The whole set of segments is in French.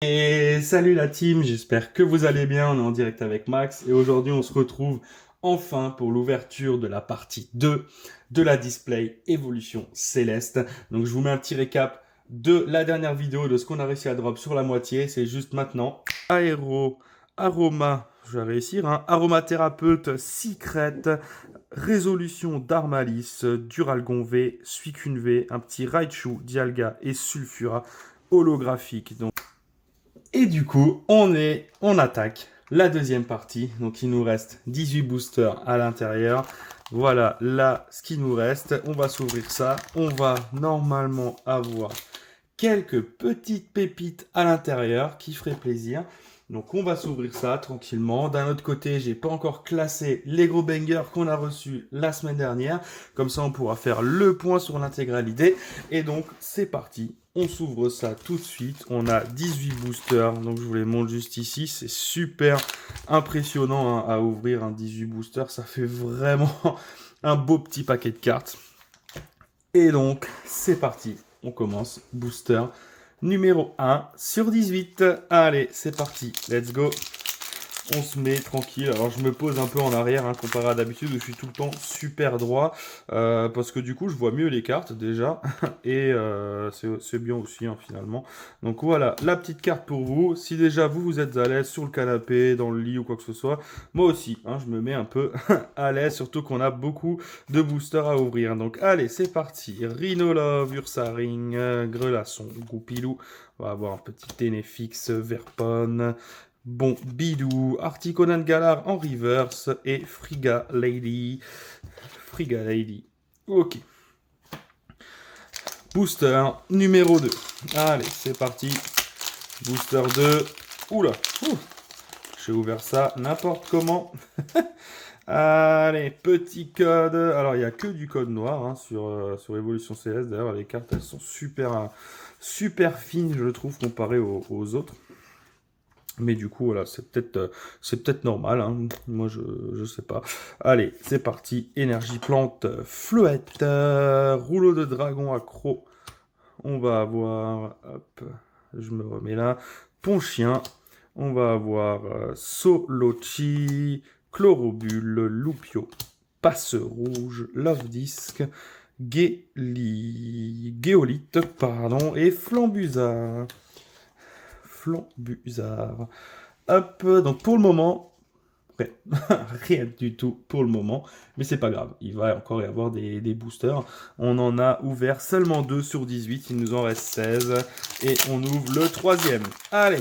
Et salut la team, j'espère que vous allez bien, on est en direct avec Max et aujourd'hui on se retrouve enfin pour l'ouverture de la partie 2 de la display Évolution Céleste. Donc je vous mets un petit récap de la dernière vidéo, de ce qu'on a réussi à drop sur la moitié, c'est juste maintenant. Aroma, je vais réussir, hein, aromathérapeute, secret, résolution d'Armalis, Duralgon V, Suicune V, un petit Raichu, Dialga et Sulfura holographique. Et du coup, on attaque la deuxième partie. Donc, il nous reste 18 boosters à l'intérieur. Voilà, là, ce qui nous reste. On va s'ouvrir ça. On va normalement avoir quelques petites pépites à l'intérieur qui feraient plaisir. Donc, on va s'ouvrir ça tranquillement. D'un autre côté, j'ai pas encore classé les gros bangers qu'on a reçus la semaine dernière. Comme ça, on pourra faire le point sur l'intégralité. Et donc, c'est parti. On s'ouvre ça tout de suite. On a 18 boosters. Donc, je vous les montre juste ici. C'est super impressionnant hein, à ouvrir un 18 boosters. Ça fait vraiment un beau petit paquet de cartes. Et donc, c'est parti. On commence. Booster numéro 1 sur 18. Allez, c'est parti. Let's go. On se met tranquille. Alors, je me pose un peu en arrière, hein, comparé à d'habitude, où je suis tout le temps super droit. Parce que du coup, je vois mieux les cartes, déjà. Et c'est bien aussi, hein, finalement. Donc, voilà, la petite carte pour vous. Si déjà, vous êtes à l'aise sur le canapé, dans le lit ou quoi que ce soit, moi aussi, hein, je me mets un peu à l'aise. Surtout qu'on a beaucoup de boosters à ouvrir. Donc, allez, c'est parti. Rhinolove, Ursaring, Grelasson, Goupilou. On va avoir un petit Ténéfix, Verpon. Bon, Bidou, Articonan Galar en reverse et Friga Lady. Friga Lady. Ok. Booster numéro 2. Allez, c'est parti. Booster 2. Oula. J'ai ouvert ça n'importe comment. Allez, petit code. Alors, il n'y a que du code noir hein, sur Evolution CS. D'ailleurs, les cartes, elles sont super fines, je trouve, comparées aux autres. Mais du coup, voilà, c'est peut-être normal. Hein. Moi, je sais pas. Allez, c'est parti. Énergie plante, fluette, rouleau de dragon accro. On va avoir, hop, je me remets là. Ponchien. On va avoir Solochi, Chlorobule, Loupio, Passe Rouge, Love Disc, Géolite, pardon, et Flambusard. Flambusard. Hop, donc pour le moment, rien du tout pour le moment, mais c'est pas grave, il va encore y avoir des boosters. On en a ouvert seulement 2 sur 18, il nous en reste 16, et on ouvre le troisième. Allez,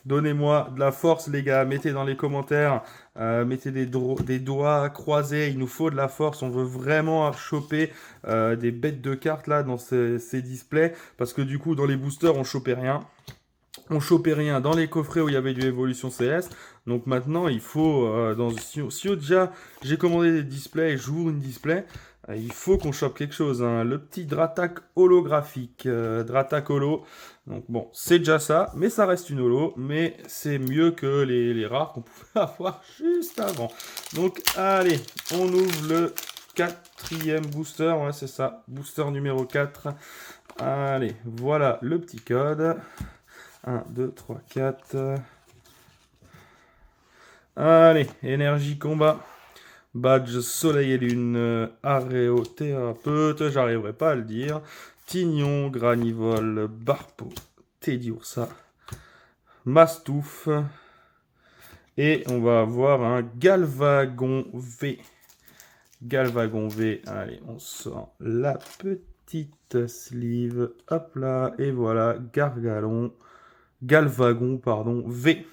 donnez-moi de la force les gars, mettez dans les commentaires, mettez des doigts croisés, il nous faut de la force, on veut vraiment choper des bêtes de cartes là dans ces displays, parce que du coup dans les boosters on chopait rien. On chopait rien dans les coffrets où il y avait du Evolution CS. Donc maintenant, il faut, si déjà j'ai commandé des displays et j'ouvre une display, il faut qu'on chope quelque chose. Hein. Le petit Dratak holographique, Dratak holo. Donc bon, c'est déjà ça, mais ça reste une holo. Mais c'est mieux que les rares qu'on pouvait avoir juste avant. Donc allez, on ouvre le quatrième booster. Ouais, c'est ça, booster numéro 4. Allez, voilà le petit code. 1, 2, 3, 4. Allez, énergie combat. Badge soleil et lune. Aréothérapeute, j'arriverai pas à le dire. Tignon, Granivole, Barpo, Teddiursa, Mastouf. Et on va avoir un Galvagon V. Galvagon V. Allez, on sort la petite sleeve. Hop là, et voilà, Galvagon, pardon, V.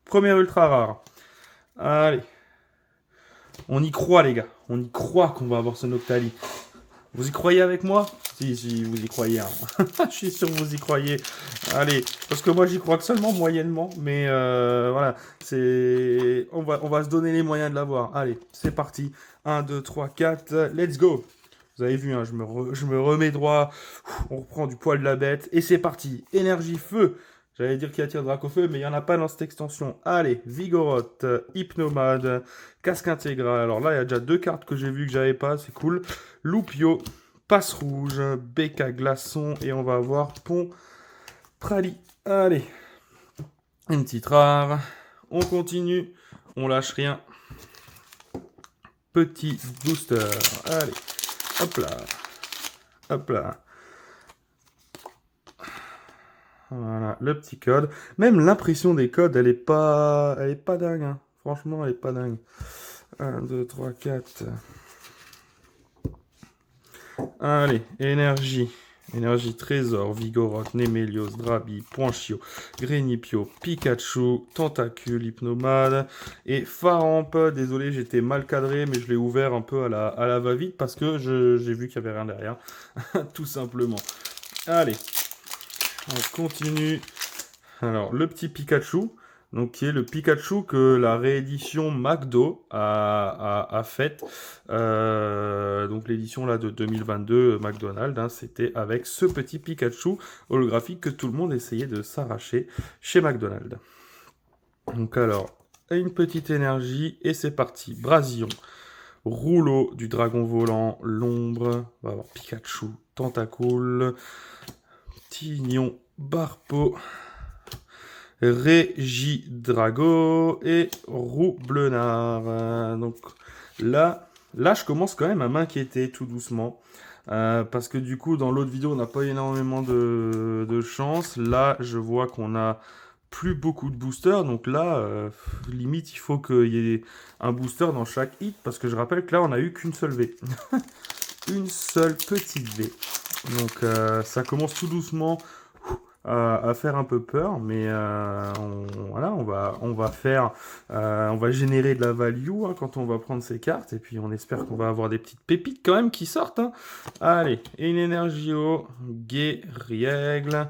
Première ultra rare. Allez. On y croit, les gars. On y croit qu'on va avoir ce Noctali. Vous y croyez avec moi? Si, vous y croyez. Hein. Je suis sûr que vous y croyez. Allez, parce que moi, j'y crois que seulement moyennement. Mais voilà, on va se donner les moyens de l'avoir. Allez, c'est parti. 1, 2, 3, 4. Let's go. Vous avez vu, hein, je me remets droit. On reprend du poil de la bête. Et c'est parti. Énergie feu. J'allais dire qu'il attire Dracofeu, mais il n'y en a pas dans cette extension. Allez, Vigoroth, Hypnomade, Casque intégral. Alors là, il y a déjà 2 cartes que j'ai vues que j'avais pas, c'est cool. Loupio, Passe Rouge, Becca Glaçon, et on va avoir Pont Prali. Allez, une petite rare. On continue, on lâche rien. Petit booster. Allez, hop là. Hop là. Voilà, le petit code. Même l'impression des codes, elle est pas dingue. Hein. Franchement, elle est pas dingue. 1, 2, 3, 4. Allez, énergie. Énergie Trésor, Vigoroth, Némélios, Drabi, Poinchio, Grénipio, Pikachu, Tentacule, Hypnomade et Faramp. Désolé, j'étais mal cadré, mais je l'ai ouvert un peu à la va-vite parce que j'ai vu qu'il n'y avait rien derrière. Tout simplement. Allez, on continue. Alors, le petit Pikachu, donc qui est le Pikachu que la réédition McDo a faite. Donc l'édition là de 2022 McDonald's, hein, c'était avec ce petit Pikachu holographique que tout le monde essayait de s'arracher chez McDonald's. Donc alors, une petite énergie et c'est parti. Brasion, Rouleau du dragon volant, l'ombre, on va avoir Pikachu, Tentacool, Tignon, Barpo, Régidrago et Roublenard. Donc là, je commence quand même à m'inquiéter tout doucement. Parce que du coup, dans l'autre vidéo, on n'a pas énormément de chance. Là, je vois qu'on a plus beaucoup de boosters. Donc là, limite, il faut qu'il y ait un booster dans chaque hit. Parce que je rappelle que là, on n'a eu qu'une seule V. Une seule petite V. Donc ça commence tout doucement à faire un peu peur, mais voilà, on va générer de la value hein, quand on va prendre ces cartes, et puis on espère qu'on va avoir des petites pépites quand même qui sortent. Hein. Allez, et une énergie au Guériègle,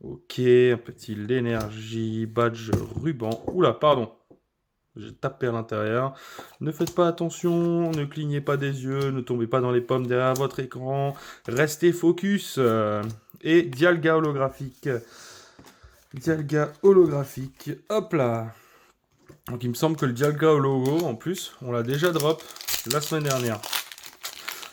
ok, un petit l'énergie, badge ruban, oula, pardon, j'ai tapé à l'intérieur. Ne faites pas attention, ne clignez pas des yeux, ne tombez pas dans les pommes derrière votre écran. Restez focus. Et Dialga holographique. Dialga holographique. Hop là. Donc il me semble que le Dialga hologo, en plus, on l'a déjà drop la semaine dernière.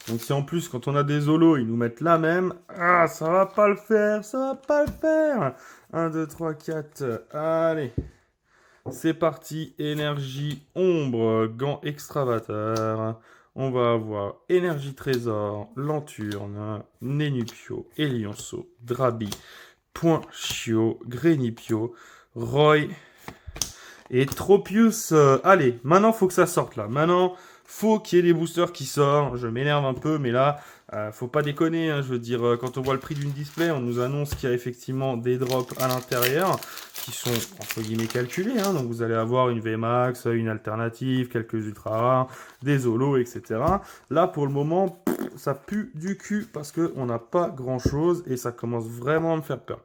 Donc si en plus, quand on a des holos, ils nous mettent la même. Ah, ça va pas le faire, ça va pas le faire. 1, 2, 3, 4. Allez. C'est parti, énergie ombre, gant extravateur. On va avoir énergie trésor, lanturne, Nénupio, Elionceau, Drabi, Poinchio, Grénipio, Roy et Tropius. Allez, maintenant faut que ça sorte là. Maintenant, faut qu'il y ait des boosters qui sortent. Je m'énerve un peu, mais là, faut pas déconner. Hein. Je veux dire, quand on voit le prix d'une display, on nous annonce qu'il y a effectivement des drops à l'intérieur qui sont entre guillemets calculés. Hein. Donc vous allez avoir une VMAX, une alternative, quelques ultra rares, des holos, etc. Là, pour le moment, ça pue du cul parce qu'on n'a pas grand chose et ça commence vraiment à me faire peur.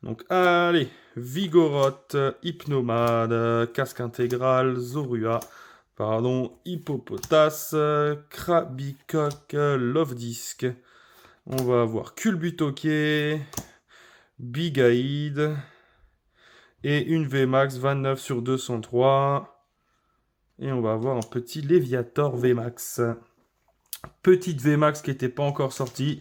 Donc allez, Vigoroth, Hypnomade, Casque Intégral, Zorua, pardon, Hippopotas, Krabicoque, Love Disc. On va avoir Culbutoquet, Bigaïd et une VMAX 29 sur 203. Et on va avoir un petit Léviator VMAX. Petite VMAX qui n'était pas encore sortie.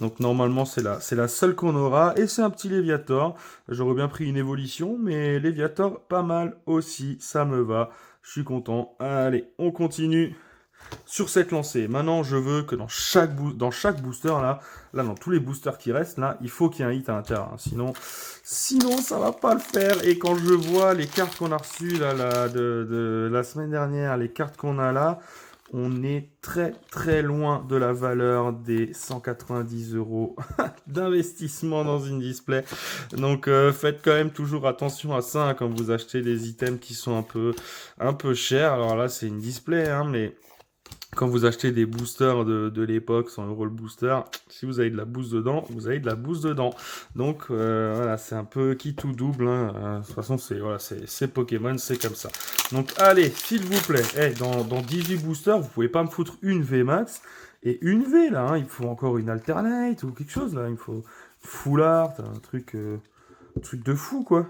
Donc normalement c'est la seule qu'on aura. Et c'est un petit Léviator. J'aurais bien pris une évolution. Mais Léviator pas mal aussi. Ça me va. Je suis content. Allez, on continue sur cette lancée. Maintenant je veux que dans chaque booster là, dans tous les boosters qui restent là, il faut qu'il y ait un hit à l'intérieur. Hein. Sinon ça va pas le faire. Et quand je vois les cartes qu'on a reçues là, de la semaine dernière, les cartes qu'on a là, on est très très loin de la valeur des 190 € d'investissement dans une display. Donc faites quand même toujours attention à ça hein, quand vous achetez des items qui sont un peu chers. Alors là c'est une display, hein, mais quand vous achetez des boosters de l'époque, 100 € le booster, si vous avez de la boost dedans, vous avez de la boost dedans. Donc voilà, c'est un peu qui tout double. Hein. De toute façon, c'est Pokémon, c'est comme ça. Donc allez, s'il vous plaît, dans 18 boosters, vous pouvez pas me foutre une VMAX et une V là. Hein. Il faut encore une alternate ou quelque chose là. Il faut full art, un truc de fou quoi.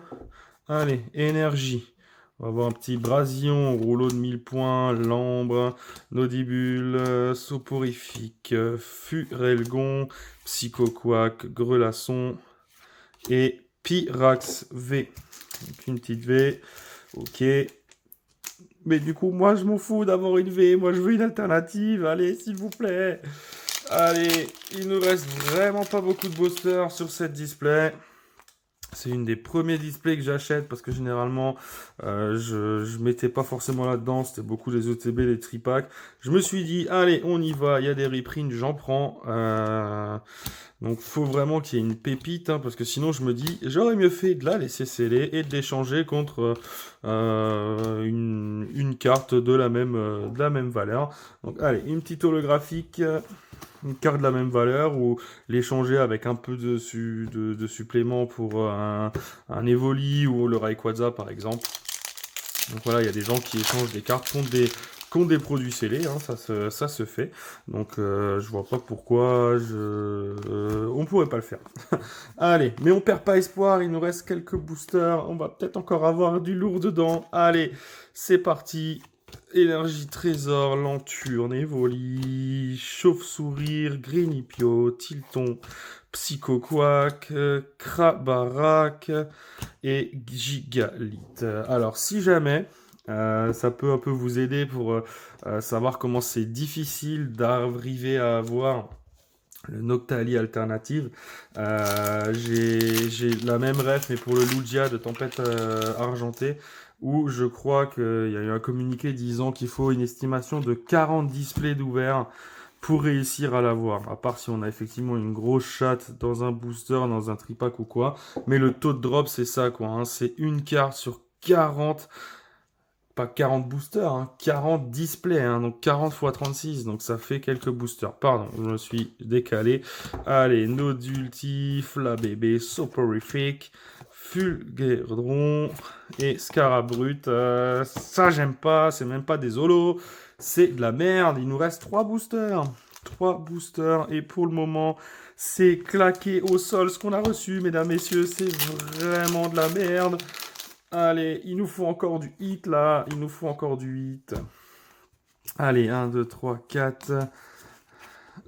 Allez, énergie. On va avoir un petit Brasion, rouleau de 1000 points, Lambre, Nodibule, Soporifique, Furelgon, Psychoquack, Grelasson et Pyrax V. Donc une petite V. Ok. Mais du coup, moi, je m'en fous d'avoir une V. Moi, je veux une alternative. Allez, s'il vous plaît. Allez, il nous reste vraiment pas beaucoup de boosters sur cette display. C'est une des premiers displays que j'achète parce que généralement, je mettais pas forcément là-dedans. C'était beaucoup des OTB, les tripacks. Je me suis dit, allez, on y va. Il y a des reprints, j'en prends. Donc, faut vraiment qu'il y ait une pépite, hein, parce que sinon, je me dis, j'aurais mieux fait de la laisser sceller et de l'échanger contre une carte de la même valeur. Donc, allez, une petite holographique, une carte de la même valeur, ou l'échanger avec un peu de supplément pour un Evoli ou le Rayquaza, par exemple. Donc voilà, il y a des gens qui échangent des cartes contre des produits scellés, hein, ça se fait. Donc je vois pas pourquoi on pourrait pas le faire. Allez, mais on perd pas espoir, il nous reste quelques boosters, on va peut-être encore avoir du lourd dedans. Allez, c'est parti. Énergie Trésor, Lanturne, Evoli, Chauve-Sourire, Grenipio, Tilton, Psychoquack, Krabarak et Gigalith. Alors, si jamais, ça peut un peu vous aider pour savoir comment c'est difficile d'arriver à avoir le Noctali alternative. J'ai la même ref, mais pour le Lugia de Tempête Argentée, où je crois qu'il y a eu un communiqué disant qu'il faut une estimation de 40 displays d'ouvert pour réussir à l'avoir. À part si on a effectivement une grosse chatte dans un booster, dans un tripack ou quoi. Mais le taux de drop, c'est ça, quoi. Hein. C'est une carte sur 40... Pas 40 boosters, hein, 40 displays, hein, donc 40 x 36, donc ça fait quelques boosters. Pardon, je me suis décalé. Allez, Nodulti, Flabébé, Soporific, Fulguerdron et Scarabrut. Ça, j'aime pas, c'est même pas des holos, c'est de la merde. Il nous reste 3 boosters. 3 boosters, et pour le moment, c'est claqué au sol ce qu'on a reçu, mesdames, messieurs, c'est vraiment de la merde. Allez, il nous faut encore du hit là. Il nous faut encore du hit. Allez, 1, 2, 3, 4.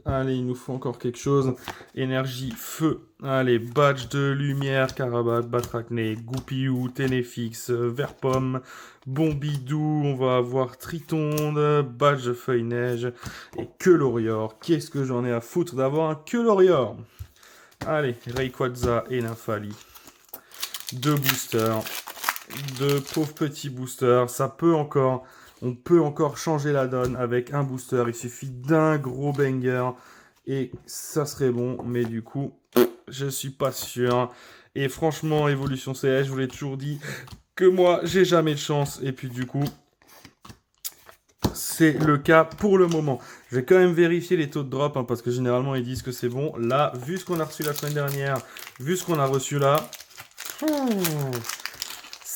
Allez, il nous faut encore quelque chose. Énergie, feu. Allez, badge de lumière, Carabat, Batracné, Goupillou, Ténéfix, Verpomme, Bombidou. On va avoir Tritonde, badge de feuille-neige et Quelorior. Qu'est-ce que j'en ai à foutre d'avoir un Quelorior? Allez, Rayquaza et Nymphali. 2 boosters. De pauvres petits boosters, on peut encore changer la donne avec un booster, il suffit d'un gros banger et ça serait bon, mais du coup, je suis pas sûr. Et franchement, Évolution CS, je vous l'ai toujours dit que moi, j'ai jamais de chance, et puis du coup, c'est le cas pour le moment. Je vais quand même vérifier les taux de drop, hein, parce que généralement, ils disent que c'est bon. Là, vu ce qu'on a reçu la semaine dernière, vu ce qu'on a reçu là...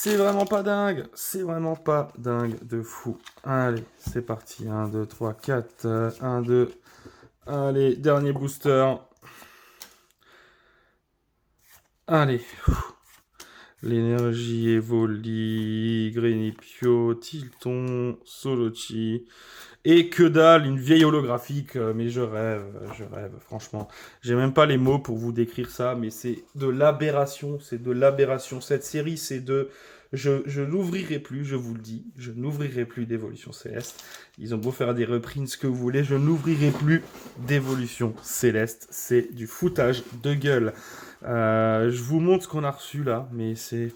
c'est vraiment pas dingue. C'est vraiment pas dingue de fou. Allez, c'est parti. 1, 2, 3, 4. 1, 2. Allez, dernier booster. Allez. L'énergie Evoli, Grenipio, Tilton, Solochi. Et que dalle, une vieille holographique. Mais je rêve, franchement. J'ai même pas les mots pour vous décrire ça, mais c'est de l'aberration. C'est de l'aberration. Cette série, c'est de... Je n'ouvrirai plus, je vous le dis. Je n'ouvrirai plus d'Évolution Céleste. Ils ont beau faire des reprints, ce que vous voulez. Je n'ouvrirai plus d'Évolution Céleste. C'est du foutage de gueule. Je vous montre ce qu'on a reçu là, mais c'est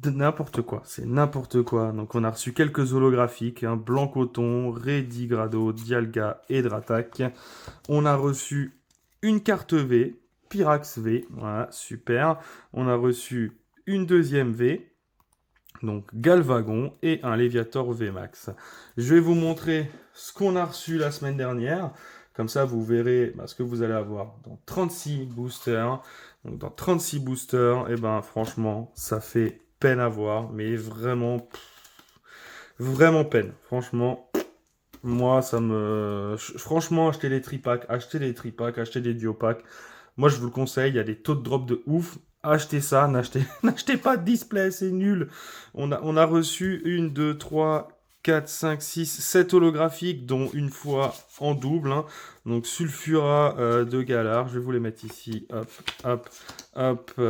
n'importe quoi, c'est n'importe quoi. Donc on a reçu quelques holographiques, hein, Blanc Coton, Redigrado, Dialga et Dratak. On a reçu une carte V, Pyrax V, voilà, super. On a reçu une deuxième V, donc Galvagon, et un Léviator VMAX. Je vais vous montrer ce qu'on a reçu la semaine dernière. Comme ça, vous verrez ce que vous allez avoir dans 36 boosters. Donc, dans 36 boosters, et ben, franchement, ça fait peine à voir. Mais vraiment, vraiment peine. Franchement, moi, ça me... Franchement, achetez les tripacks, achetez des duopacks. Moi, je vous le conseille, il y a des taux de drop de ouf. Achetez ça, n'achetez pas de display, c'est nul. On a reçu 1, 2, 3... 4, 5, 6, 7 holographiques, dont une fois en double. Hein. Donc Sulfura de Galar, je vais vous les mettre ici. Hop, hop, hop.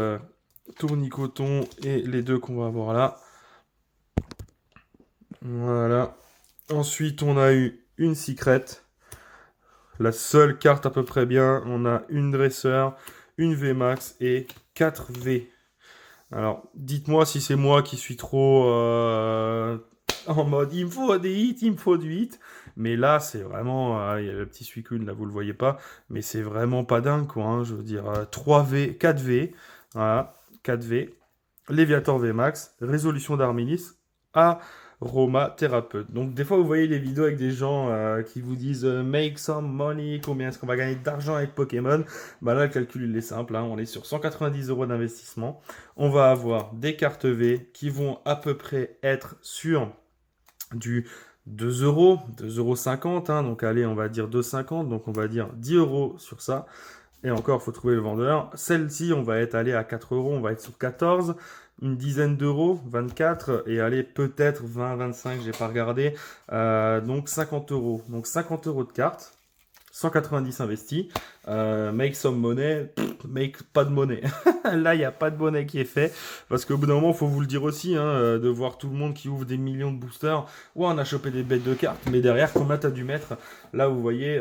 Tournicoton et les deux qu'on va avoir là. Voilà. Ensuite, on a eu une Secret. La seule carte à peu près bien. On a une Dresseur, une VMAX et 4 V. Alors, dites-moi si c'est moi qui suis trop en mode il me faut des hits, il me faut du hit. Mais là, c'est vraiment. Il y a le petit Suicune, là, vous le voyez pas. Mais c'est vraiment pas dingue, quoi. Hein, je veux dire, 3 V, 4 V. Voilà, 4 V. Léviator VMAX, Résolution d'Arminis, Aroma Thérapeute. Donc des fois vous voyez les vidéos avec des gens qui vous disent make some money, combien est-ce qu'on va gagner d'argent avec Pokémon. Bah là le calcul il est simple, hein. On est sur 190 € d'investissement. On va avoir des cartes V qui vont à peu près être sur du 2 euros, 2,50 €, hein. Donc allez on va dire 2,50, donc on va dire 10 € sur ça. Et encore, il faut trouver le vendeur. Celle-ci, on va être allé à 4 euros, on va être sur 14, une dizaine d'euros, 24, et allez, peut-être 20, 25, j'ai pas regardé. Donc 50 euros. Donc 50 € de carte, 190 investis. Make some money, make pas de monnaie. Là, il n'y a pas de monnaie qui est fait. Parce qu'au bout d'un moment, il faut vous le dire aussi, hein, de voir tout le monde qui ouvre des millions de boosters. Ouais, on a chopé des bêtes de cartes, mais derrière, combien tu as dû mettre? Là, vous voyez,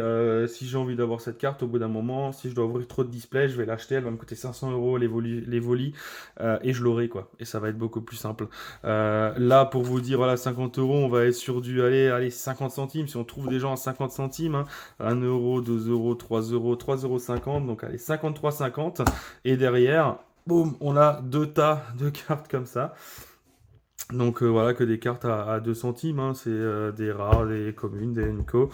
si j'ai envie d'avoir cette carte, au bout d'un moment, si je dois ouvrir trop de displays, je vais l'acheter. Elle va me coûter 500 € les volis, et je l'aurai, quoi. Et ça va être beaucoup plus simple. Là, pour vous dire, voilà, 50 €, on va être sur du, allez, 50 centimes. Si on trouve des gens à 50 centimes, hein, 1 €, 2 €, 3 €, 3,50 €, donc allez, 53,50. Et derrière, boum, on a 2 tas de cartes comme ça. Donc voilà, que des cartes à 2 centimes, hein. C'est des rares, des communes, des Enco.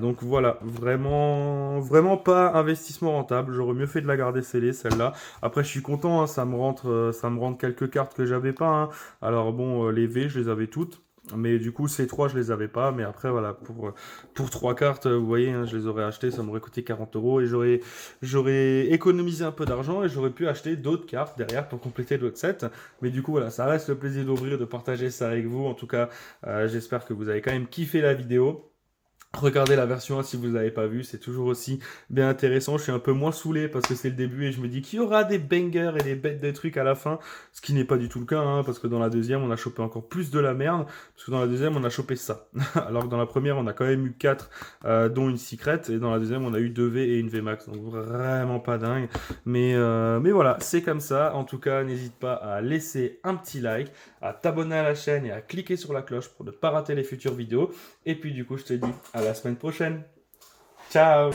Donc voilà, vraiment, vraiment pas investissement rentable. J'aurais mieux fait de la garder scellée, celle-là. Après, je suis content, hein, ça me rentre quelques cartes que j'avais pas. Hein. Alors bon, les V, je les avais toutes. Mais du coup, ces trois, je les avais pas. Mais après, voilà, pour 3 cartes, vous voyez, hein, je les aurais achetées, ça m'aurait coûté 40 € et j'aurais économisé un peu d'argent et j'aurais pu acheter d'autres cartes derrière pour compléter l'autre set. Mais du coup, voilà, ça reste le plaisir d'ouvrir, de partager ça avec vous. En tout cas, j'espère que vous avez quand même kiffé la vidéo. Regardez la version 1 si vous ne l'avez pas vue, c'est toujours aussi bien intéressant. Je suis un peu moins saoulé parce que c'est le début et je me dis qu'il y aura des bangers et des bêtes de trucs à la fin, ce qui n'est pas du tout le cas, hein, parce que dans la deuxième on a chopé encore plus de la merde, parce que dans la deuxième on a chopé ça. Alors que dans la première on a quand même eu 4, dont une secret, et dans la deuxième on a eu 2 V et une V max, donc vraiment pas dingue. Mais voilà, c'est comme ça. En tout cas, n'hésite pas à laisser un petit like, à t'abonner à la chaîne et à cliquer sur la cloche pour ne pas rater les futures vidéos. Et puis du coup, je te dis à la semaine prochaine. Ciao!